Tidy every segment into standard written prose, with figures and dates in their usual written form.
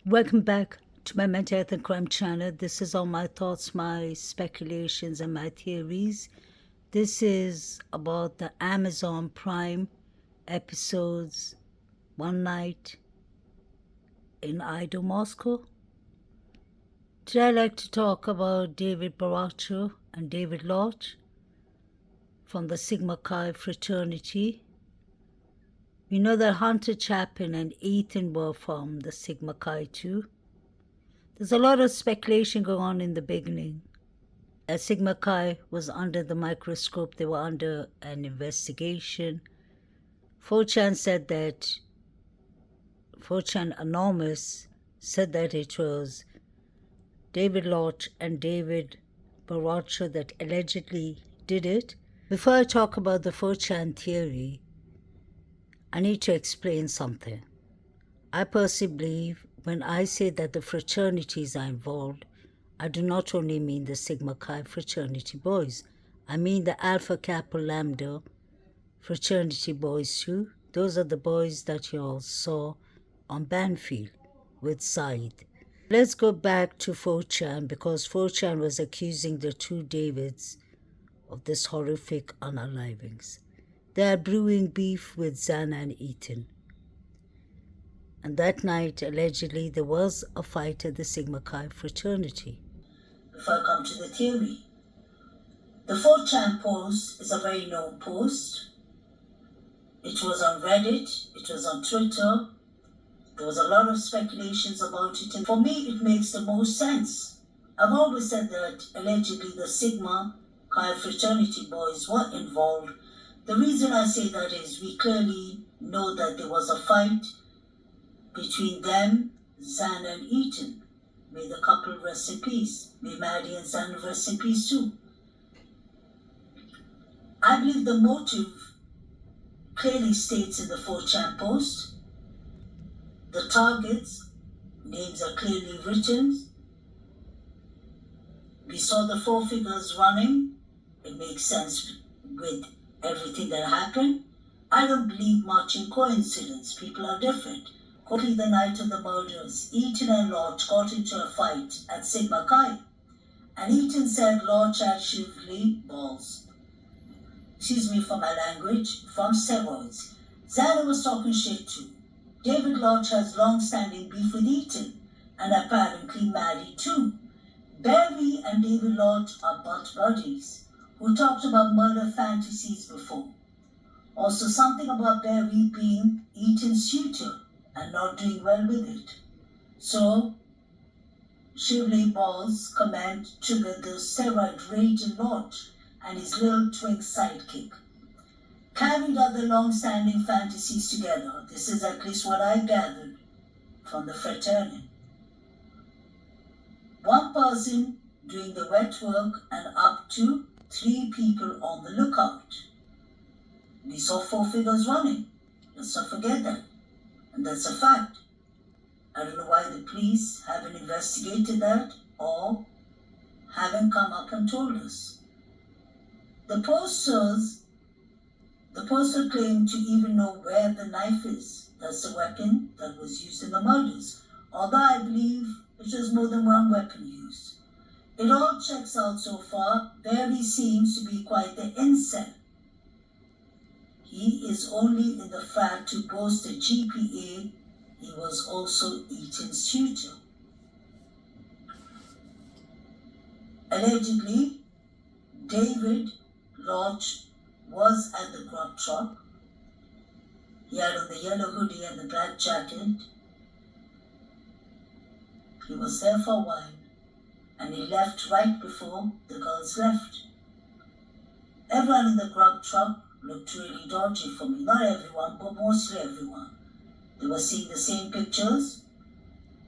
Welcome back to my mental health and crime channel. This is all my thoughts, my speculations, and my theories. This is about the Amazon Prime episodes One Night in Idaho, Moscow. Today I'd like to talk about David Baracho and David Lodge from the Sigma Chi fraternity. We know that Hunter Chapin and Ethan were from the Sigma Chi too. There's a lot of speculation going on in the beginning. As Sigma Chi was under the microscope, they were under an investigation. 4chan said that, 4chan Anonymous said that it was David Lodge and David Baracho that allegedly did it. Before I talk about the 4chan theory, I need to explain something. I personally believe when I say that the fraternities are involved, I do not only mean the Sigma Chi fraternity boys. I mean the Alpha Kappa Lambda fraternity boys too. Those are the boys that you all saw on Bandfield with Said. Let's go back to 4chan because 4chan was accusing the two Davids of this horrific unalivings. They are brewing beef with Zana and Ethan. And that night, allegedly, there was a fight at the Sigma Chi fraternity. Before I come to the theory, the 4chan post is a very known post. It was on Reddit, it was on Twitter. There was a lot of speculations about it, and for me, it makes the most sense. I've always said that allegedly the Sigma Chi fraternity boys were involved. The reason I say that is we clearly know that there was a fight between them, Zan and Eaton. May the couple rest in peace. May Maddie and Zan rest in peace too. I believe the motive clearly states in the 4chan post. The targets, names are clearly written. We saw the four figures running. It makes sense with everything that happened. I don't believe much in coincidence. People are different. Quickly the night of the murders, Eaton and Lodge got into a fight at Sigma Chi. And Eaton said Lodge had shively balls. Excuse me for my language, from steroids. Zana was talking shit too. David Lodge has long-standing beef with Eaton, and apparently Maddie too. Barry and David Lodge are butt buddies, who talked about murder fantasies before. Also something about Barry being Eaton's suitor and not doing well with it. So, Shively Ball's command triggered the steroid rage in Lodge and his little twink sidekick. Carried out the long-standing fantasies together. This is at least what I gathered from the fraternity. One person doing the wet work and up to 3 people on the lookout. We saw 4 figures running. Let's not forget that. And that's a fact. I don't know why the police haven't investigated that or haven't come up and told us. The poster claimed to even know where the knife is. That's the weapon that was used in the murders. Although I believe it was more than one weapon used. It all checks out so far. Barry seems to be quite the incel. He is only in the frat to boast a GPA. He was also Eaton's tutor. Allegedly, David Lodge was at the grub truck. He had on the yellow hoodie and the black jacket. He was there for a while, and he left right before the girls left. Everyone in the grub truck looked really dodgy for me. Not everyone, but mostly everyone. They were seeing the same pictures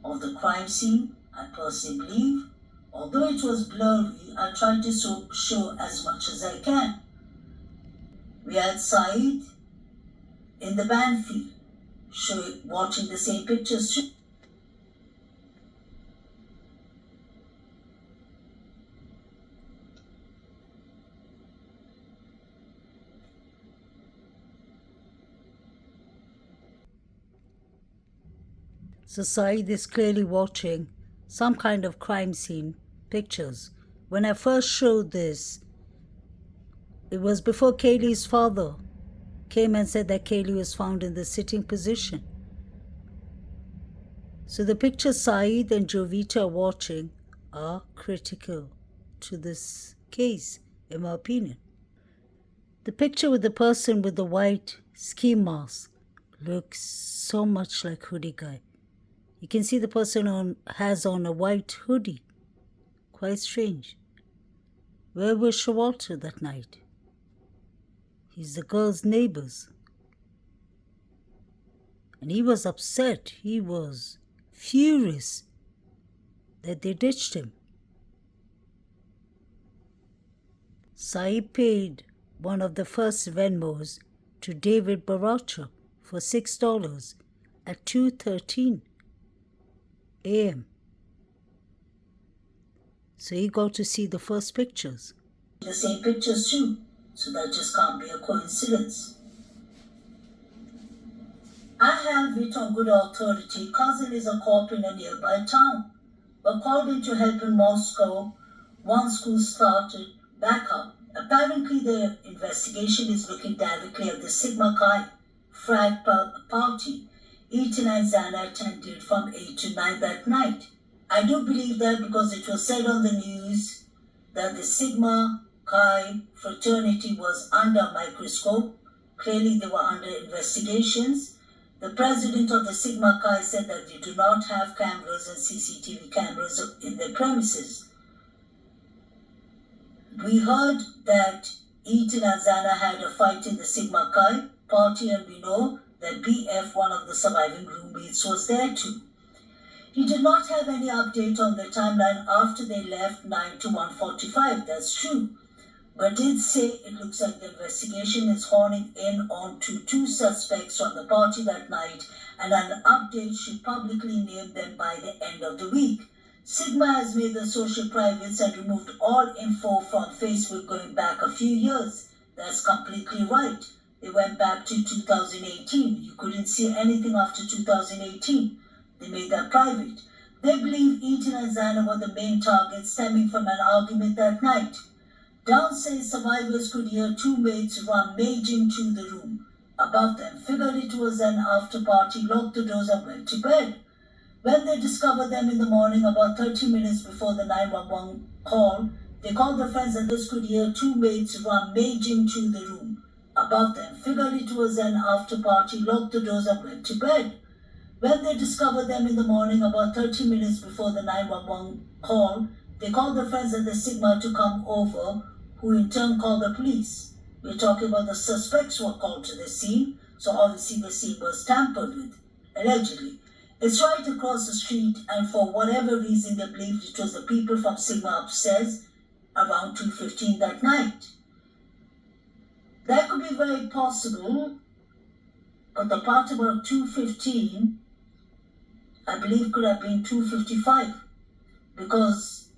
of the crime scene, I personally believe. Although it was blurry, I tried to show as much as I can. We had Said in the Bandfield, watching the same pictures too. So Saeed is clearly watching some kind of crime scene pictures. When I first showed this, it was before Kaylee's father came and said that Kaylee was found in the sitting position. So the pictures Saeed and Jovita are watching are critical to this case, in my opinion. The picture with the person with the white ski mask looks so much like hoodie guy. You can see the person has on a white hoodie. Quite strange. Where was Shawalter that night? He's the girl's neighbors. And he was upset. He was furious that they ditched him. Saeed paid one of the first Venmos to David Baracha for $6 at 2:13 a.m. So he got to see the first pictures. The same pictures too, so that just can't be a coincidence. I have it on good authority. Cousin is a cop in a nearby town, but called in to help in Moscow once school started back up. Apparently, the investigation is looking directly at the Sigma Chi frat party Eaton and Zana attended from 8 to 9 that night. I do believe that because it was said on the news that the Sigma Chi fraternity was under a microscope. Clearly, they were under investigations. The president of the Sigma Chi said that they do not have cameras and CCTV cameras in their premises. We heard that Eaton and Zana had a fight in the Sigma Chi party, and we know that BF, one of the surviving roommates, was there too. He did not have any update on the timeline after they left 9 to 1:45, that's true, but did say it looks like the investigation is honing in on to 2 suspects from the party that night, and an update should publicly name them by the end of the week. Sigma has made the social privates and removed all info from Facebook going back a few years. That's completely right. They went back to 2018. You couldn't see anything after 2018. They made that private. They believe Eaton and Zana were the main targets stemming from an argument that night. Down says survivors could hear 2 mates rummaging through the room above them, figured it was an after party, locked the doors and went to bed. When they discovered them in the morning, about 30 minutes before the 911 call, they called their friends and those could hear 2 mates rummaging through the room above them, figured it was an after party, locked the doors and went to bed. When they discovered them in the morning, about 30 minutes before the 911 call, they called their friends at the Sigma to come over, who in turn called the police. We're talking about the suspects were called to the scene, so obviously the scene was tampered with, allegedly. It's right across the street, and for whatever reason they believed it was the people from Sigma upstairs around 2:15 that night. That could be very possible, but the part about 2:15, I believe could have been 2:55, because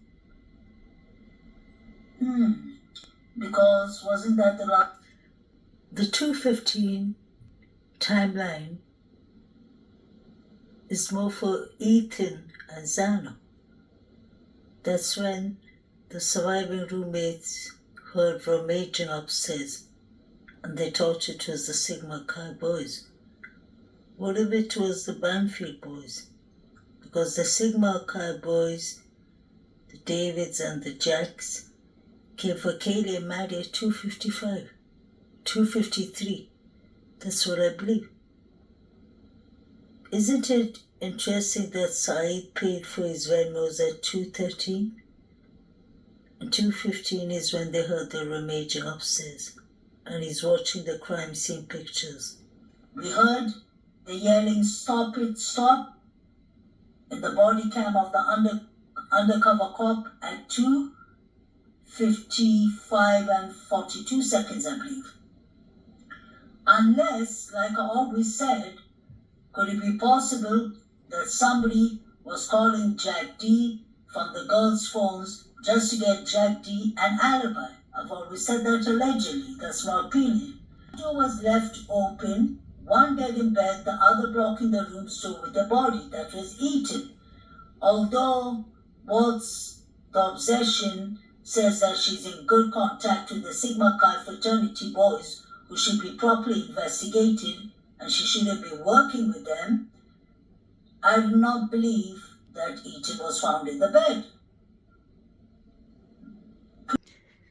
wasn't that the last? The 2:15 timeline is more for Ethan and Zana. That's when the surviving roommates heard Rumaging upstairs, and they thought it was the Sigma Chi boys. What if it was the Bandfield boys? Because the Sigma Chi boys, the Davids and the Jacks, came for Kaylee and Maddie at 2:55, 2:53. That's what I believe. Isn't it interesting that Saeed paid for his Venmos at 2:13? And 2:15 is when they heard the Rumaging upstairs, and he's watching the crime scene pictures. We heard the yelling, "Stop it, stop," in the body cam of the undercover cop at 2:55 and 42 seconds, I believe. Unless, like I always said, could it be possible that somebody was calling Jack D from the girls' phones just to get Jack D an alibi? I've always said that allegedly. That's my opinion. The door was left open one dead in bed, the other blocking the room's door with the body that was eaten. Although what's the obsession says that she's in good contact with the Sigma Chi fraternity boys who should be properly investigated and she shouldn't be working with them, I do not believe that Eaton was found in the bed.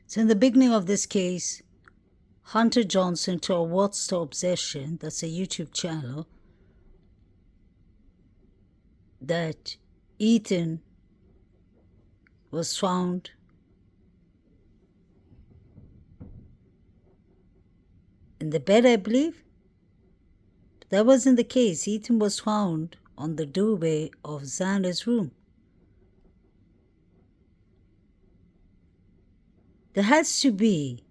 So in the beginning of this case, Hunter Johnson to What's the Obsession, that's a YouTube channel, that Ethan was found in the bed, I believe. But that wasn't the case. Ethan was found on the doorway of Xana's room. There has to be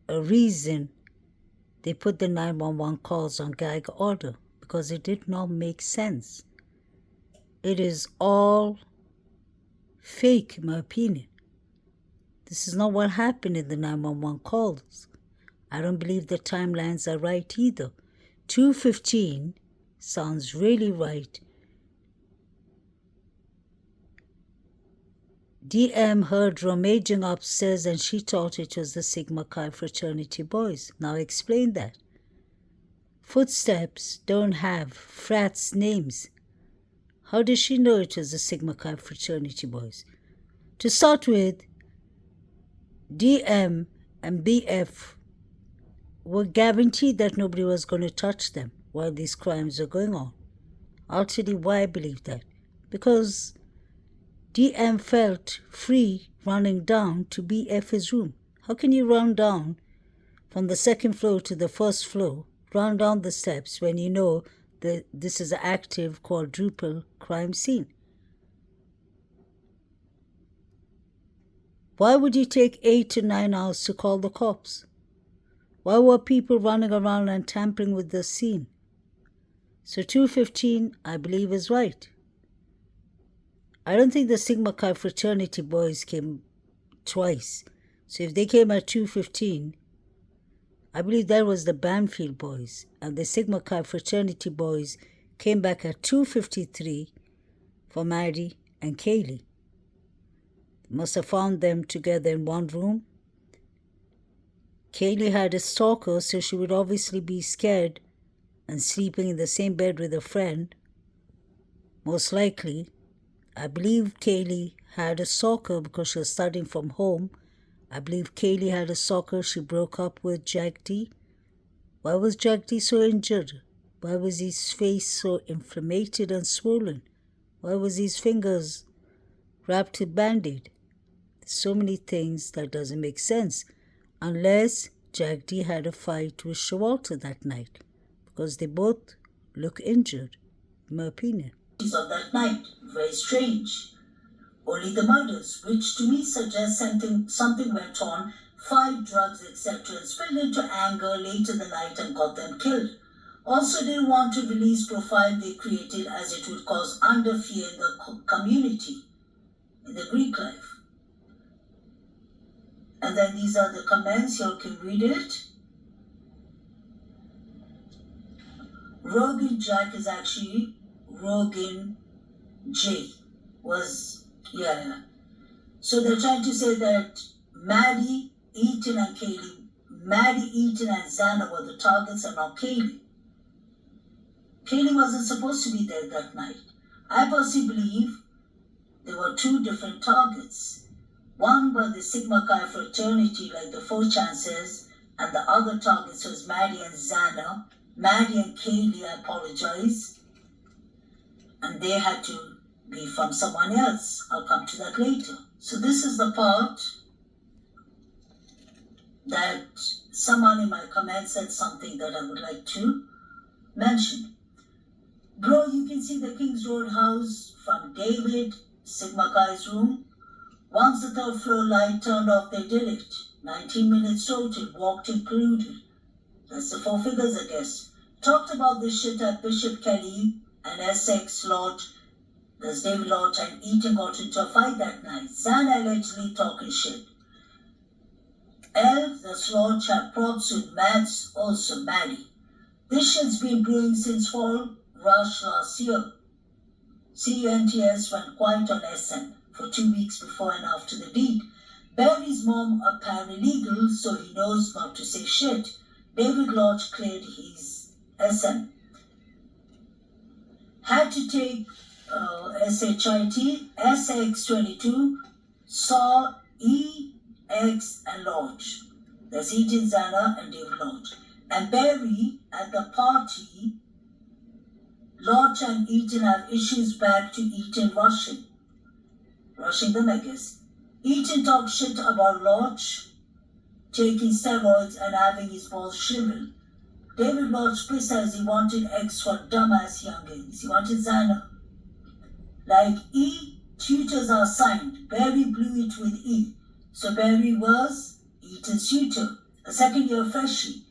a reason they put the 911 calls on gag order, because it did not make sense. It is all fake, in my opinion. This is not what happened in the 911 calls. I don't believe the timelines are right either. 2:15 sounds really right. DM heard Rumaging upstairs and she thought it was the Sigma Chi fraternity boys. Now explain that. Footsteps don't have Frats names. How does she know it was the Sigma Chi fraternity boys? To start with, DM and BF were guaranteed that nobody was going to touch them while these crimes were going on. I'll tell you why I believe that. Because DM felt free running down to BF's room. How can you run down from the second floor to the first floor, run down the steps when you know that this is an active quadruple crime scene? Why would you take 8 to 9 hours to call the cops? Why were people running around and tampering with the scene? So 2:15, I believe, is right. I don't think the Sigma Chi fraternity boys came twice. So if they came at 2:15, I believe that was the Bandfield boys. And the Sigma Chi fraternity boys came back at 2:53 for Maddie and Kaylee. Must have found them together in one room. Kaylee had a stalker, so she would obviously be scared and sleeping in the same bed with a friend. Most likely, I believe Kaylee had a stalker because she was studying from home. I believe Kaylee had a stalker. She broke up with Jack D. Why was Jack D so injured? Why was his face so inflamed and swollen? Why was his fingers wrapped with Band-Aid? So many things that doesn't make sense. Unless Jack D had a fight with Shawalter that night. Because they both look injured, in my opinion. Of that night, very strange. Only the murders, which to me suggest something went on, 5 drugs, etc., and spilled into anger late in the night and got them killed. Also didn't want to release profile they created as it would cause under fear in the community, in the Greek life. And then these are the comments, you can read it. Rogan Jack is actually Rogan J. So they're trying to say that Maddie, Eaton, and Kaylee, Maddie, Eaton, and Xana were the targets and not Kaylee. Kaylee wasn't supposed to be there that night. I personally believe there were 2 different targets. One were the Sigma Chi fraternity, like the 4chan says, and the other targets was Maddie and Xana. Maddie and Kaylee, I apologize. And they had to be from someone else. I'll come to that later. So this is the part that someone in my comments said something that I would like to mention. Bro, you can see the King's Road house from David, Sigma Chi's room. Once the 3rd floor light turned off, they did it. 19 minutes total, walked included. That's the 4 figures, I guess. Talked about this shit at Bishop Kelly and Essex Lodge. There's David Lodge and Eaton got into a fight that night. Xana allegedly talking shit. The Lodge had props with Mads, also Maddie. This shit's been brewing since fall rush last year. CUNTS went quiet on SN for 2 weeks before and after the deed. Barry's mom a paralegal, so he knows not to say shit. David Lodge cleared his SN. Had to take SHIT, SX22, saw E, X, and Lodge. There's Eaton, Zana, and David Lodge. And Barry, at the party, Lodge and Eaton have issues back to Eaton rushing them, I guess. Eaton talks shit about Lodge taking steroids and having his balls shriveled. David Lodge pissed as he wanted X for dumbass youngins. He wanted Zana. Like E, tutors are signed. Barry blew it with E. So Barry was Eaton's tutor, a second-year freshie.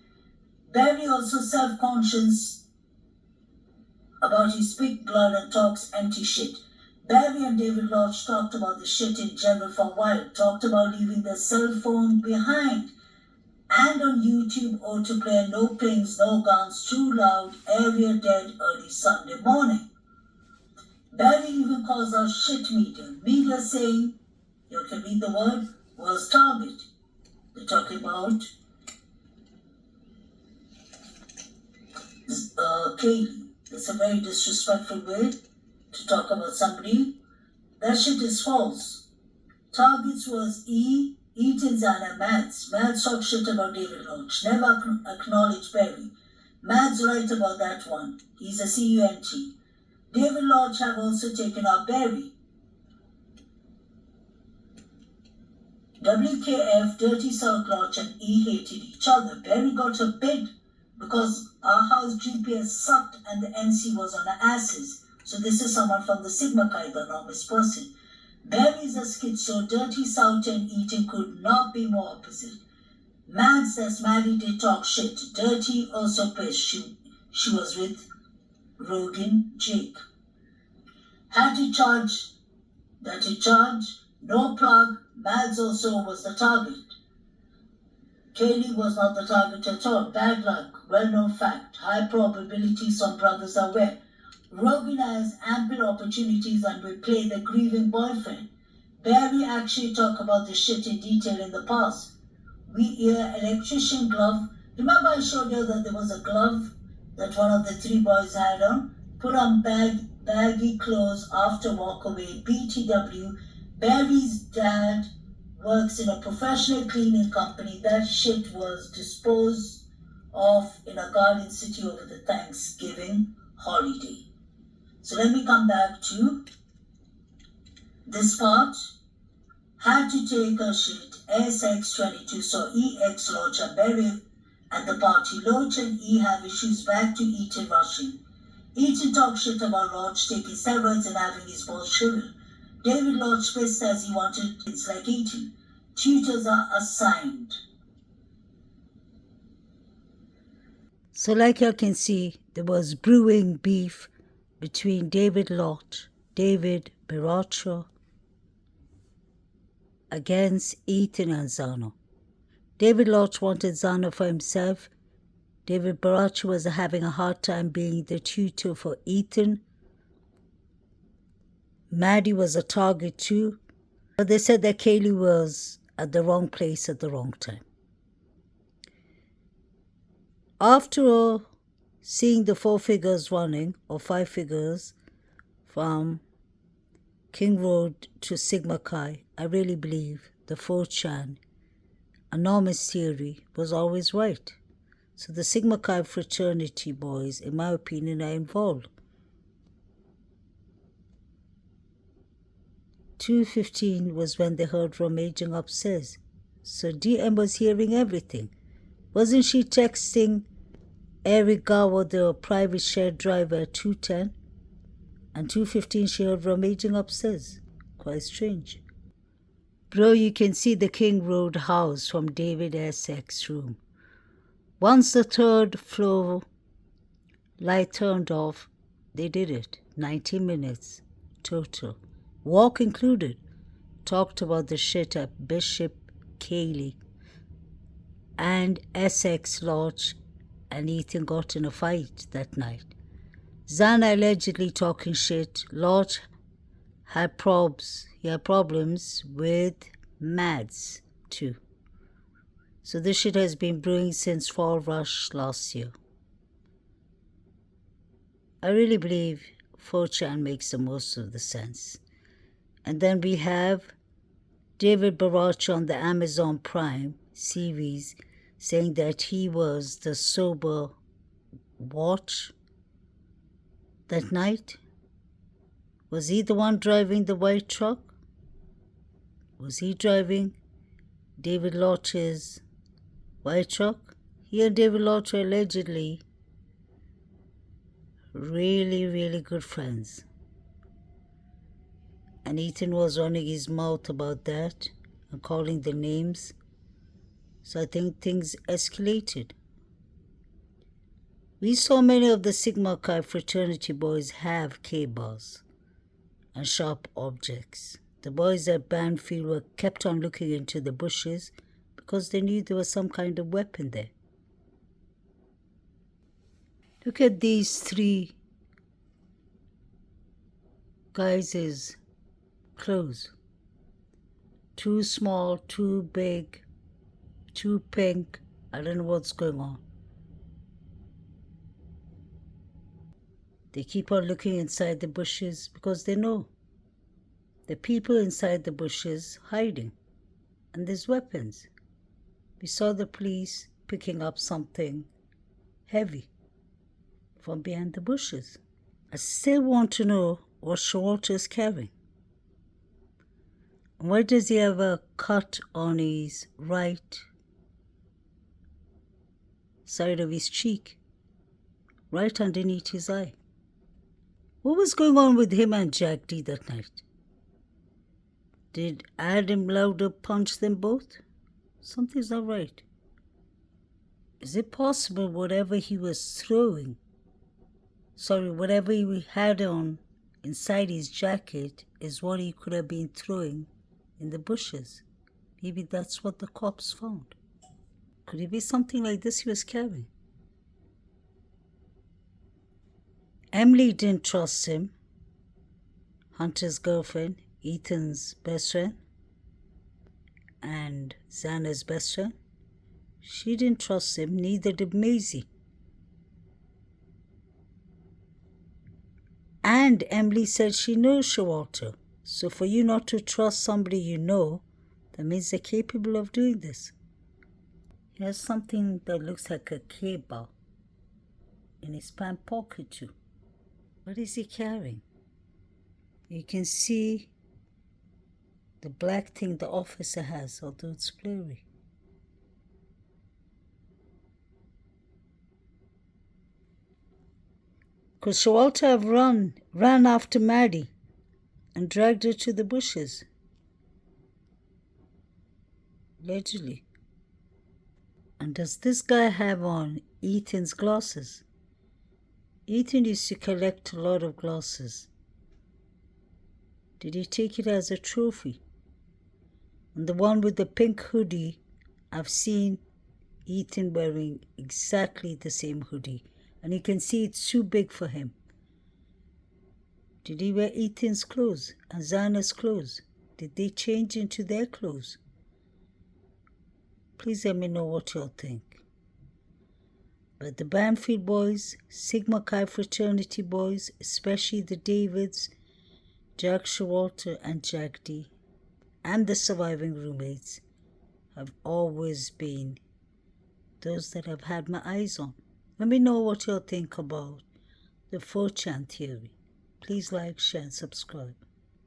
Barry also self-conscious about his big blood and talks empty shit. Barry and David Lodge talked about the shit in general for a while, talked about leaving their cell phone behind. And on YouTube, autoplay, no pings, no guns, too loud, area dead early Sunday morning. Barry even calls out shit media. Media saying, you can read the word, was target. They're talking about Kaylee. It's a very disrespectful way to talk about somebody. That shit is false. Targets was E, Eaton's and Mads. Mads talked shit about David Lodge. Never acknowledged Barry. Mads right about that one. He's a CUNT. David Lodge have also taken out Barry. WKF, Dirty South Lodge and E hated each other. Barry got a bid because our house GPS sucked and the NC was on our asses. So this is someone from the Sigma Chi, the enormous person. Barry is a schizo, Dirty South and Eaton could not be more opposite. Mads, that's Maddie, they talk shit. Dirty also pissed. She was with Rogan Jake. Had to charge, no plug. Mads also was the target. Kaylee was not the target at all. Bad luck, well-known fact. High probability some brothers are wet. Rogan has ample opportunities and will play the grieving boyfriend. Barry actually talked about the shit in detail in the past. We hear electrician glove. Remember I showed you that there was a glove that one of the three boys had on? Put on baggy clothes after walk away. BTW. Barry's dad works in a professional cleaning company. That shit was disposed of in a garden city over the Thanksgiving holiday. So let me come back to this part. Had to take a shit. SX22 saw EX Lodge and Barry at the party. Lodge and E have issues back to Eaton rushing. Eaton talked shit about Lodge taking steroids and having his balls shriveled. David Lodge pissed as he wanted kids like Eaton. Tutors are assigned. So like you can see, there was brewing beef between David Lodge, David Baracho, against Ethan and Zano. David Lodge wanted Zano for himself. David Baracho was having a hard time being the tutor for Ethan. Maddie was a target too, but they said that Kaylee was at the wrong place at the wrong time. After all, seeing the 4 figures running, or 5 figures, from King Road to Sigma Chi, I really believe the 4chan enormous theory was always right. So the Sigma Chi fraternity boys, in my opinion, are involved. 2:15 was when they heard Rumaging upstairs. So DM was hearing everything. Wasn't she texting Eric Gawa, the private shared driver, at 2:10? And 2:15 she heard Rumaging upstairs. Quite strange. Bro, you can see the King Road house from David SX's room. Once the 3rd floor light turned off, they did it. 90 minutes total. Walk included. Talked about the shit at Bishop Kaylee and SX Lodge and Ethan got in a fight that night. Xana allegedly talking shit. Lodge had he had problems with Mads too. So this shit has been brewing since Fall Rush last year. I really believe 4chan makes the most of the sense. And then we have David Barach on the Amazon Prime series saying that he was the sober watch that night. Was he the one driving the white truck? Was he driving David Lodge's white truck? He and David Lodge are allegedly really, really good friends. And Ethan was running his mouth about that and calling the names. So I think things escalated. We saw many of the Sigma Chi fraternity boys have K-bars and sharp objects. The boys at Bandfield were kept on looking into the bushes because they knew there was some kind of weapon there. Look at these three guys' clothes. Too small, too big, too pink. I don't know what's going on. They keep on looking inside the bushes because they know the people inside the bushes hiding, and there's weapons. We saw the police picking up something heavy from behind the bushes. I still want to know what Showalter is carrying. Why does he have a cut on his right side of his cheek, right underneath his eye? What was going on with him and Jack D that night? Did Adam Lauder punch them both? Something's not right. Is it possible whatever he had on inside his jacket is what he could have been throwing in the bushes? Maybe that's what the cops found. Could it be something like this he was carrying? Emily didn't trust him. Hunter's girlfriend, Ethan's best friend, and Xana's best friend. She didn't trust him, neither did Maisie. And Emily said she knows Showalter. So for you not to trust somebody you know, that means they're capable of doing this. He has something that looks like a K-bar in his pant pocket too. What is he carrying? You can see the black thing the officer has, although it's blurry. Could Showalter have ran after Maddie and dragged her to the bushes? Allegedly. And does this guy have on Ethan's glasses? Ethan used to collect a lot of glasses. Did he take it as a trophy? And the one with the pink hoodie, I've seen Ethan wearing exactly the same hoodie. And you can see it's too big for him. Did he wear Ethan's clothes and Xana's clothes? Did they change into their clothes? Please let me know what y'all think. But the Bandfield boys, Sigma Chi fraternity boys, especially the Davids, Jack Showalter and Jack D, and the surviving roommates, have always been those that I've had my eyes on. Let me know what y'all think about the 4chan theory. Please like, share, and subscribe.